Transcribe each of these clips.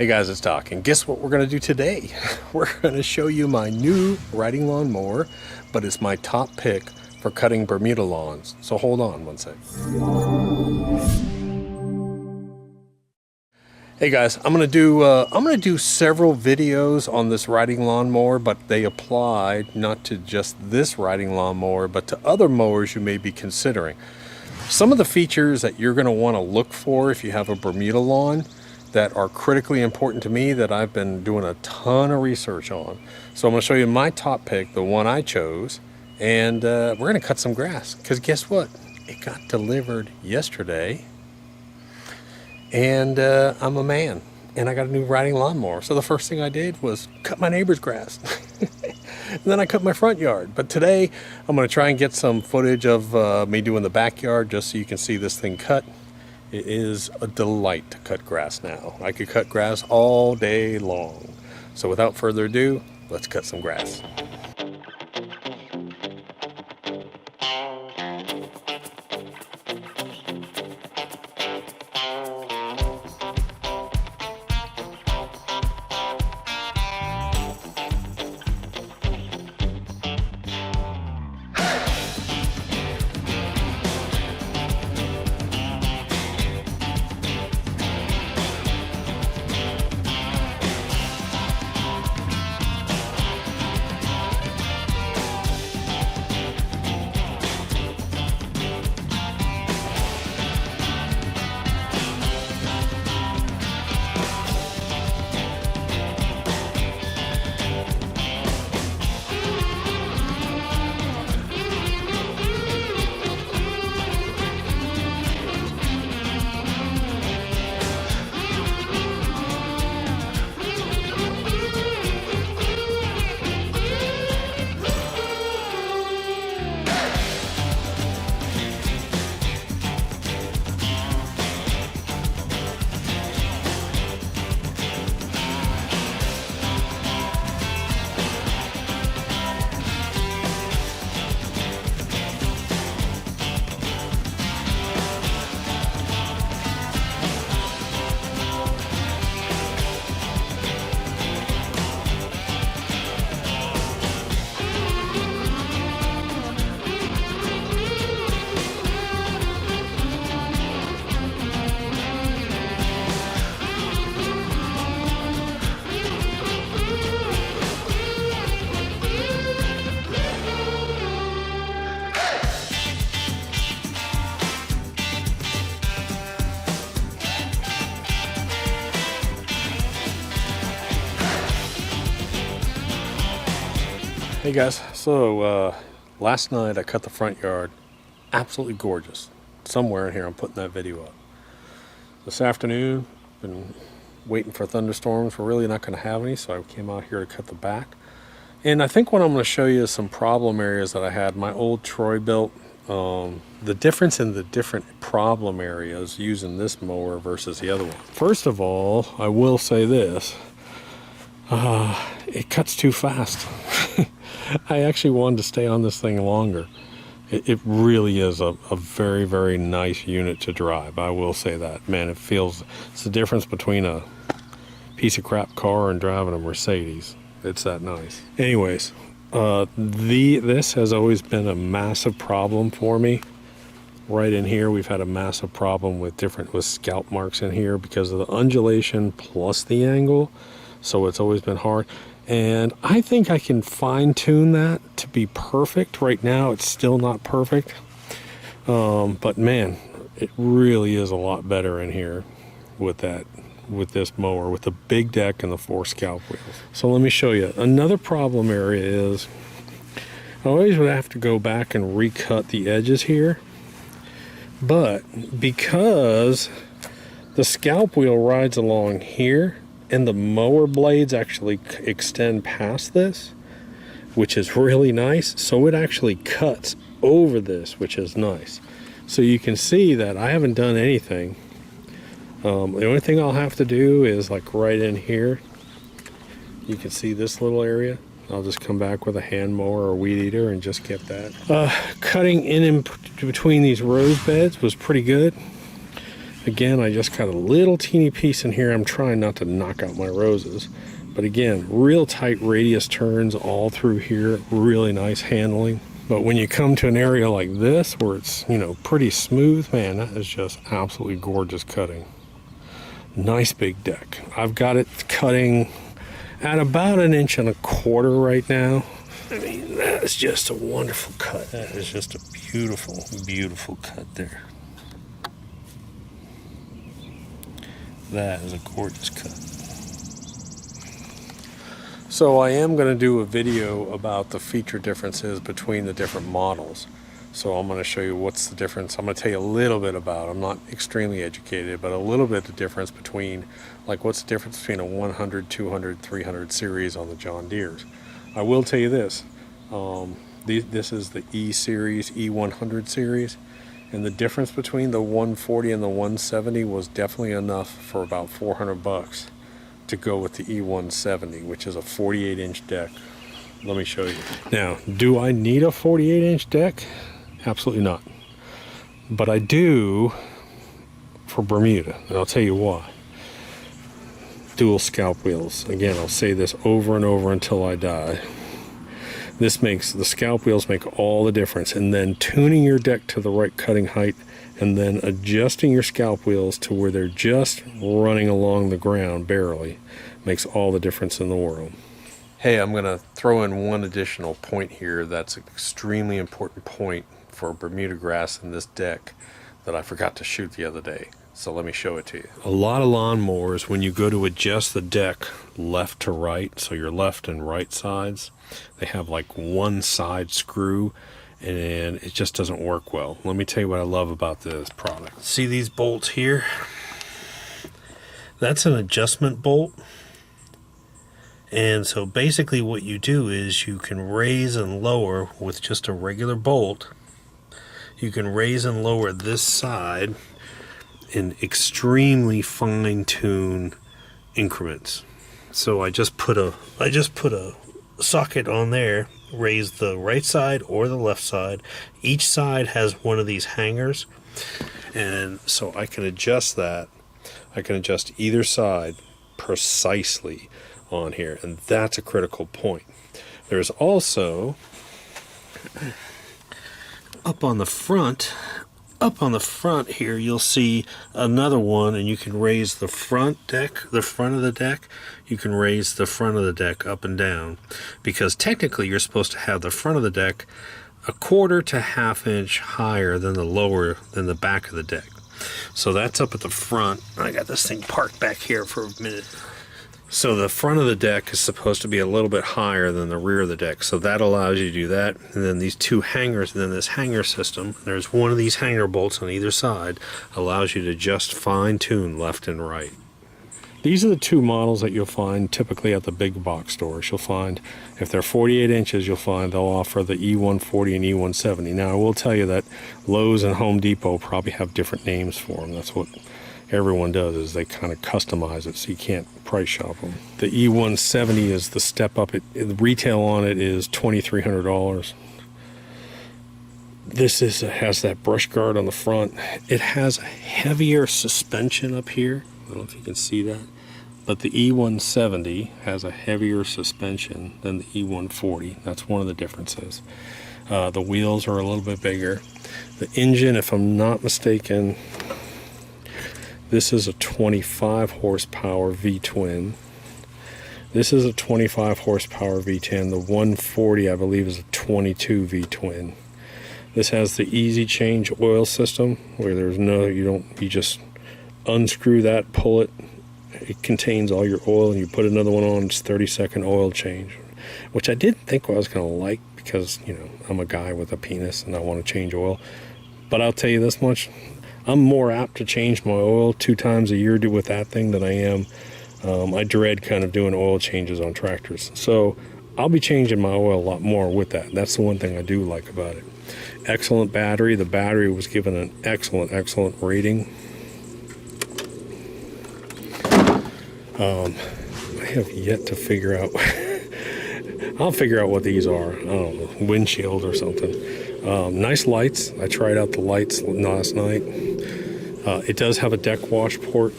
Hey guys, it's Doc, and guess what we're going to do today? We're going to show you my new riding lawn mower, but it's my top pick for cutting Bermuda lawns. So hold on one sec. Hey guys, I'm going to do several videos on this riding lawn mower, but they apply not to just this riding lawn mower, but to other mowers you may be considering. Some of the features that you're going to want to look for if you have a Bermuda lawn that are critically important to me that I've been doing a ton of research on. So I'm going to show you my top pick, the one I chose, and we're going to cut some grass. Because guess what? It got delivered yesterday, and I'm a man, and I got a new riding lawnmower. So the first thing I did was cut my neighbor's grass. And then I cut my front yard. But today I'm going to try and get some footage of me doing the backyard just so you can see this thing cut. It is a delight to cut grass now. I could cut grass all day long. So without further ado, let's cut some grass. Hey guys, so last night I cut the front yard. Absolutely gorgeous. Somewhere in here I'm putting that video up. This afternoon, been waiting for thunderstorms. We're really not going to have any, so I came out here to cut the back. And I think what I'm going to show you is some problem areas that I had. My old Troy built, the difference in the different problem areas using this mower versus the other one. First of all, I will say this. It cuts too fast. I actually wanted to stay on this thing longer. It really is a very, very nice unit to drive. I will say that. Man, it's the difference between a piece of crap car and driving a Mercedes. It's that nice. Anyways, this has always been a massive problem for me. Right in here, we've had a massive problem with scalp marks in here because of the undulation plus the angle. So it's always been hard. And I think I can fine tune that to be perfect. Right now, it's still not perfect. But man, it really is a lot better in here with this mower, with the big deck and the 4 scalp wheels. So let me show you. Another problem area is I always would have to go back and recut the edges here. But because the scalp wheel rides along here, and the mower blades actually extend past this, which is really nice. So it actually cuts over this, which is nice. So you can see that I haven't done anything. The only thing I'll have to do is like right in here. You can see this little area. I'll just come back with a hand mower or weed eater and just get that. Cutting in between these rose beds was pretty good. Again, I just got a little teeny piece in here. I'm trying not to knock out my roses. But again, real tight radius turns all through here, really nice handling. But when you come to an area like this where it's, you know, pretty smooth, man, that is just absolutely gorgeous cutting. Nice big deck. I've got it cutting at about 1.25 inches right now. I mean, that is just a wonderful cut. That is just a beautiful, beautiful cut there. That is a gorgeous cut. So I am going to do a video about the feature differences between the different models. So I'm going to show you what's the difference. I'm going to tell you a little bit about it. I'm not extremely educated, but a little bit the difference between, like, what's the difference between a 100, 200, 300 series on the John Deeres. I will tell you this. This is the E series, E100 series. And the difference between the 140 and the 170 was definitely enough for about $400 to go with the E170, which is a 48-inch deck. Let me show you. Now, do I need a 48-inch deck? Absolutely not. But I do for Bermuda, and I'll tell you why. Dual scalp wheels. Again, I'll say this over and over until I die. This makes, the scalp wheels make all the difference, and then tuning your deck to the right cutting height and then adjusting your scalp wheels to where they're just running along the ground barely makes all the difference in the world. Hey, I'm going to throw in one additional point here that's an extremely important point for Bermuda grass in this deck that I forgot to shoot the other day. So let me show it to you. A lot of lawnmowers, when you go to adjust the deck left to right, so your left and right sides, they have like one side screw and it just doesn't work well. Let me tell you what I love about this product. See these bolts here? That's an adjustment bolt. And so basically what you do is you can raise and lower with just a regular bolt. You can raise and lower this side in extremely fine-tuned increments. So I just put a socket on there, raise the right side or the left side. Each side has one of these hangers, and so I can adjust that. I can adjust either side precisely on here, and that's a critical point. There's also up on the front here, you'll see another one, and you can raise the front of the deck. You can raise the front of the deck up and down, because technically you're supposed to have the front of the deck 1/4 to 1/2 inch higher than the back of the deck. So that's up at the front. I got this thing parked back here for a minute. So the front of the deck is supposed to be a little bit higher than the rear of the deck. So that allows you to do that. And then these two hangers, and then this hanger system, there's one of these hanger bolts on either side, allows you to just fine tune left and right. These are the two models that you'll find typically at the big box stores. You'll find, if they're 48 inches, you'll find they'll offer the E140 and E170. Now I will tell you that Lowe's and Home Depot probably have different names for them. That's what everyone does, is they kind of customize it so you can't price shop them. The E170 is the step up. The retail on it is $2,300. This has that brush guard on the front. It has a heavier suspension up here. I don't know if you can see that, but the E170 has a heavier suspension than the E140. That's one of the differences. The wheels are a little bit bigger. The engine, if I'm not mistaken, this is a 25 horsepower V-twin. This is a 25 horsepower V10. The 140, I believe, is a 22 V-twin. This has the easy change oil system where there's no, you just unscrew that, pull it. It contains all your oil, and you put another one on. It's 30-second oil change, which I didn't think I was going to like because, you know, I'm a guy with a penis and I want to change oil. But I'll tell you this much. I'm more apt to change my oil 2 times a year with that thing than I am. I dread kind of doing oil changes on tractors. So I'll be changing my oil a lot more with that. That's the one thing I do like about it. Excellent battery. The battery was given an excellent rating. I have yet to figure out. I'll figure out what these are. I don't know, windshield or something. Nice lights. I tried out the lights last night. It does have a deck wash port.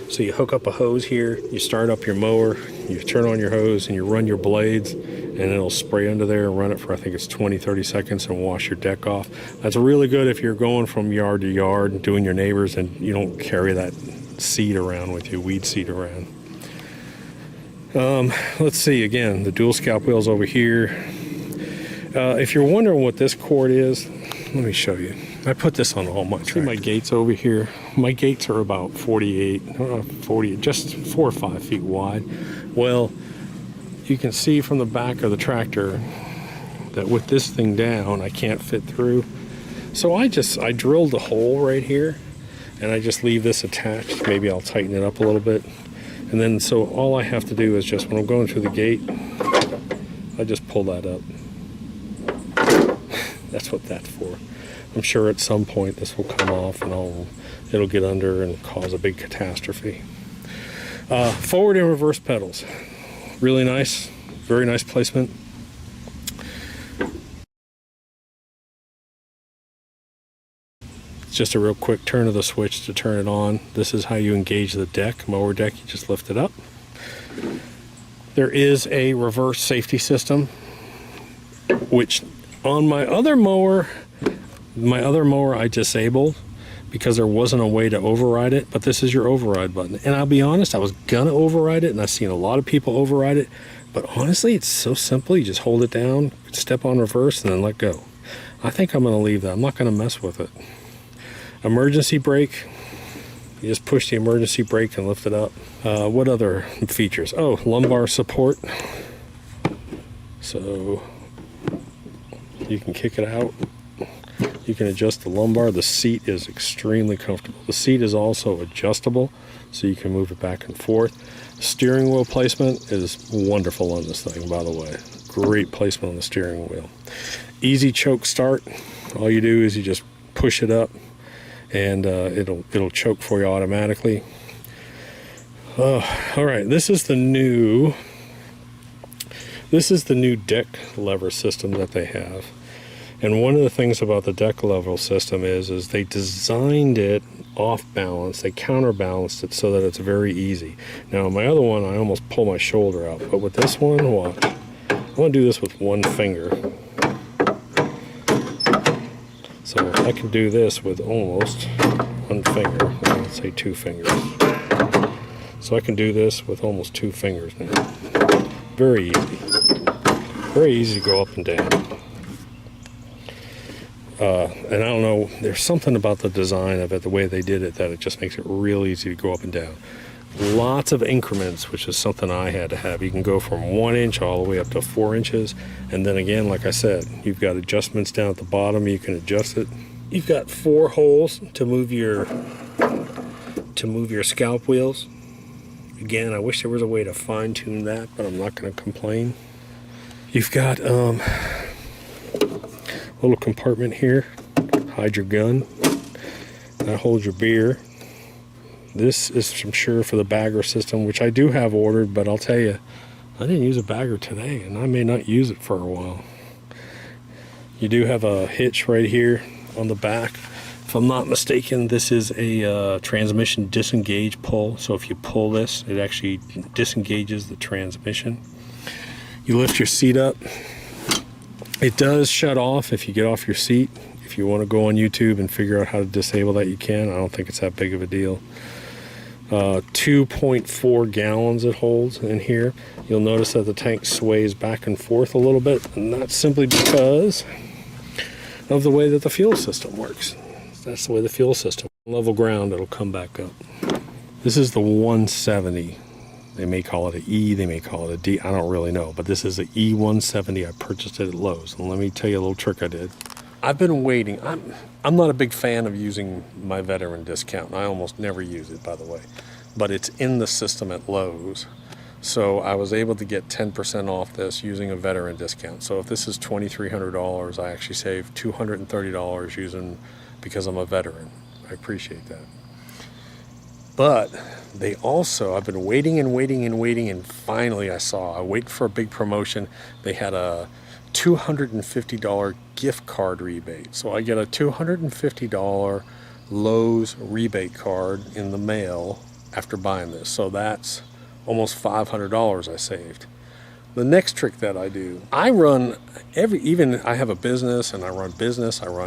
So you hook up a hose here, you start up your mower, you turn on your hose and you run your blades, and it'll spray under there and run it for, I think it's 20-30 seconds, and wash your deck off. That's really good if you're going from yard to yard and doing your neighbors and you don't carry that seed around with you, weed seed around. Let's see, again, the dual scalp wheels over here. If you're wondering what this cord is, let me show you. I put this on all my tractors. See my gates over here? My gates are about 40, just 4 or 5 feet wide. Well, you can see from the back of the tractor that with this thing down, I can't fit through. So I drilled a hole right here, and I just leave this attached. Maybe I'll tighten it up a little bit. And then, so all I have to do is just, when I'm going through the gate, I just pull that up. That's what that's for. I'm sure at some point this will come off and it'll get under and cause a big catastrophe. Forward and reverse pedals. Really nice, very nice placement. It's just a real quick turn of the switch to turn it on. This is how you engage the deck, mower deck. You just lift it up. There is a reverse safety system, which on my other mower I disabled because there wasn't a way to override it, but this is your override button. And I'll be honest, I was gonna override it, and I've seen a lot of people override it, but honestly, it's so simple. You just hold it down, step on reverse, and then let go. I think I'm gonna leave that. I'm not gonna mess with it. Emergency brake. You just push the emergency brake and lift it up. What other features? Oh, lumbar support. So you can kick it out. You can adjust the lumbar. The seat is extremely comfortable. The seat is also adjustable, so you can move it back and forth. Steering wheel placement is wonderful on this thing, by the way. Great placement on the steering wheel. Easy choke start. All you do is you just push it up, and it'll choke for you automatically. All right, this is the new deck lever system that they have. And one of the things about the deck level system is they designed it off balance. They counterbalanced it so that it's very easy. Now, my other one, I almost pull my shoulder out. But with this one, watch. I'm going to do this with one finger. So I can do this with almost one finger. Let's say 2 fingers. So I can do this with almost 2 fingers now. Very easy. Very easy to go up and down. And I don't know, there's something about the design of it, the way they did it, that it just makes it real easy to go up and down. Lots of increments, which is something I had to have. You can go from 1 inch all the way up to 4 inches. And then again, like I said, you've got adjustments down at the bottom. You can adjust it. You've got 4 holes to move your scalp wheels. Again, I wish there was a way to fine tune that, but I'm not going to complain. You've got little compartment here, hide your gun. That holds your beer. This is, I'm sure, for the bagger system, which I do have ordered, but I'll tell you, I didn't use a bagger today, and I may not use it for a while. You do have a hitch right here on the back. If I'm not mistaken, this is a transmission disengage pull. So if you pull this, it actually disengages the transmission. You lift your seat up. It does shut off if you get off your seat. If you want to go on YouTube and figure out how to disable that, you can. I don't think it's that big of a deal. 2.4 gallons it holds in here. You'll notice that the tank sways back and forth a little bit, and that's simply because of the way that the fuel system works. That's the way the fuel system. Level ground, it'll come back up. This is the 170. They may call it an E, they may call it a D, I don't really know, but this is the E170. I purchased it at Lowe's, and let me tell you a little trick I did. I've been waiting. I'm not a big fan of using my veteran discount. I almost never use it, by the way, but it's in the system at Lowe's. So I was able to get 10% off this using a veteran discount. So if this is $2,300, I actually saved $230 using, because I'm a veteran. I appreciate that. But they also, I've been waiting and waiting and waiting, and finally I wait for a big promotion. They had a $250 gift card rebate. So I get a $250 Lowe's rebate card in the mail after buying this. So that's almost $500 I saved. The next trick that I do, I run even I have a business and I run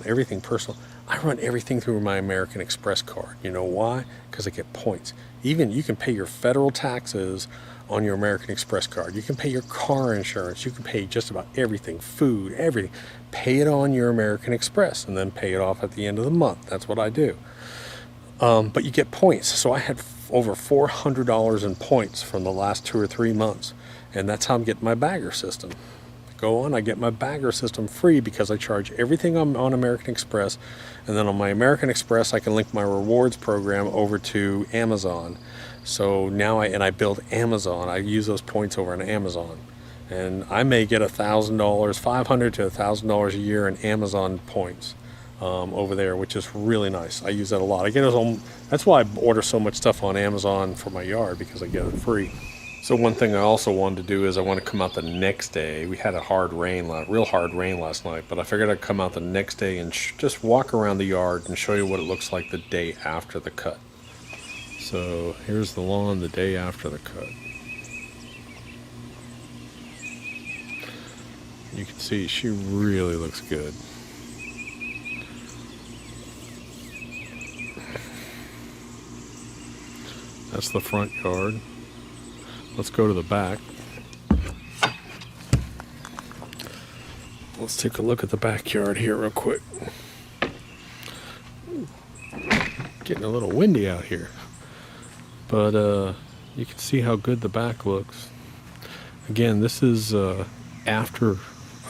everything personal. I run everything through my American Express card. You know why? Because I get points. Even you can pay your federal taxes on your American Express card. You can pay your car insurance. You can pay just about everything, food, everything. Pay it on your American Express and then pay it off at the end of the month. That's what I do. But you get points. So I had over $400 in points from the last 2 or 3 months. And that's how I'm getting my bagger system. I get my bagger system free because I charge everything on American Express. And then on my American Express, I can link my rewards program over to Amazon. So now I build Amazon. I use those points over on Amazon. And I may get $1,000, $500 to $1,000 a year in Amazon points over there, which is really nice. I use that a lot. That's why I order so much stuff on Amazon for my yard, because I get it free. So one thing I also wanted to do is I want to come out the next day. We had a real hard rain last night, but I figured I'd come out the next day and just walk around the yard and show you what it looks like the day after the cut. So here's the lawn the day after the cut. You can see she really looks good. That's the front yard. Let's go to the back. Let's take a look at the backyard here real quick. Getting a little windy out here. But you can see how good the back looks. Again, this is after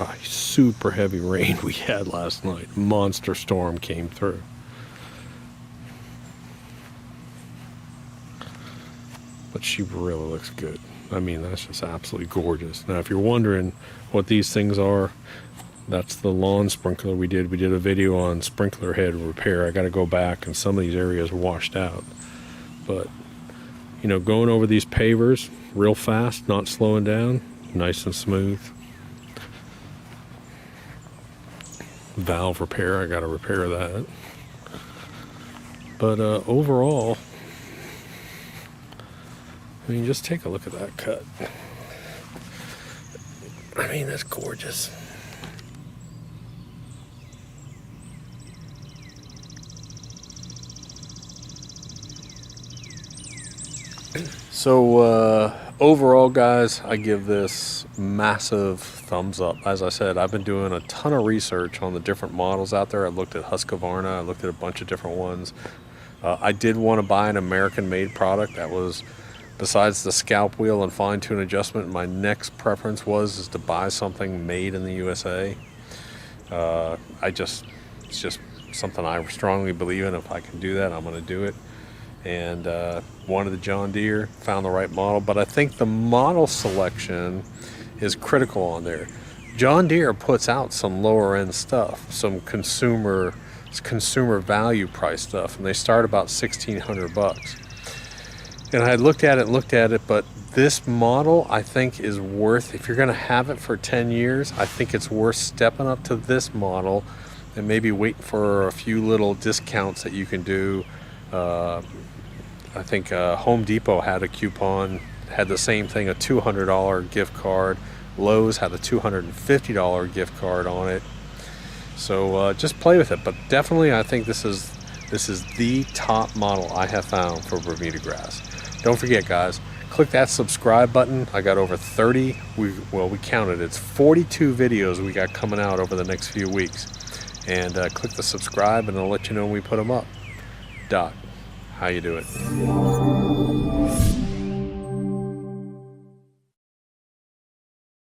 a super heavy rain we had last night. Monster storm came through. But she really looks good. I mean, that's just absolutely gorgeous. Now, if you're wondering what these things are, that's the lawn sprinkler we did. We did a video on sprinkler head repair. I got to go back, and some of these areas are washed out. But, you know, going over these pavers real fast, not slowing down, nice and smooth. Valve repair, I got to repair that. But overall, I mean, just take a look at that cut. I mean, that's gorgeous. So overall, guys, I give this massive thumbs up. As I said, I've been doing a ton of research on the different models out there. I looked at Husqvarna. I looked at a bunch of different ones. I did want to buy an American-made product. That was, besides the scalp wheel and fine-tune adjustment, my next preference is to buy something made in the USA. It's just something I strongly believe in. If I can do that, I'm going to do it. And wanted the John Deere, found the right model. But I think the model selection is critical on there. John Deere puts out some lower-end stuff, some consumer value price stuff, and they start about $1,600. And I looked at it, but this model I think is worth, if you're going to have it for 10 years, I think it's worth stepping up to this model and maybe waiting for a few little discounts that you can do. I think Home Depot had a coupon, had the same thing, a $200 gift card. Lowe's had a $250 gift card on it. So just play with it. But definitely, I think this is the top model I have found for Bermuda grass. Don't forget, guys, click that subscribe button. I got over 30. We counted. It's 42 videos we got coming out over the next few weeks. And click the subscribe, and I'll let you know when we put them up. Doc, how you doing?